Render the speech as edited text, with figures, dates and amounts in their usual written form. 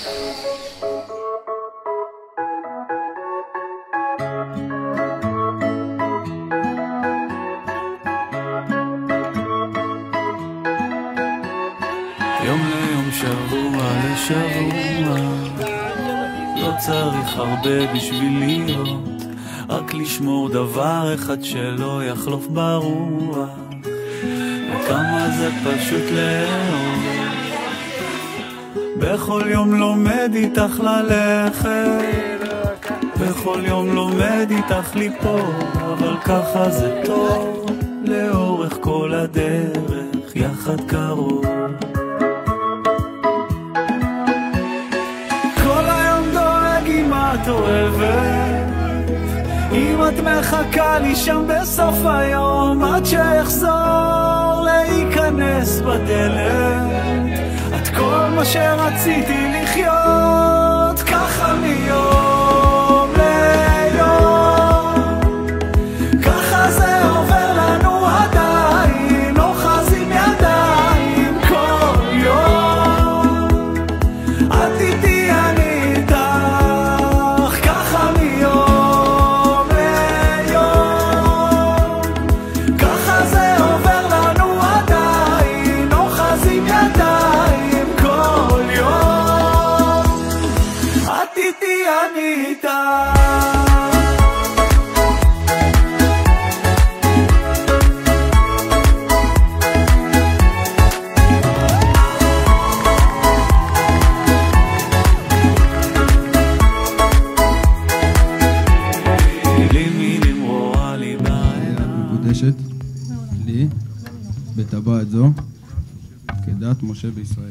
יום ליום, שבוע לשבוע, לא צריך הרבה בשביל להיות, רק לשמור דבר אחד שלא יחלוף ברוח, וכמה זה פשוט לאהוב. בכל יום לומד איתך ללכת, בכל יום לומד איתך ליפול, אבל ככה זה טוב, לאורך כל הדרך יחד קרוב. את אוהבת, אם את מחכה לי שם בסוף היום, עד שאחזור להיכנס בדלת, את כל מה שרציתי לחיות, ככה מיום ליום, ככה זה עובר לנו עדיין, אוחזים ידיים כל יום, את איתי אני לי בטבעת זו כדת משה בישראל.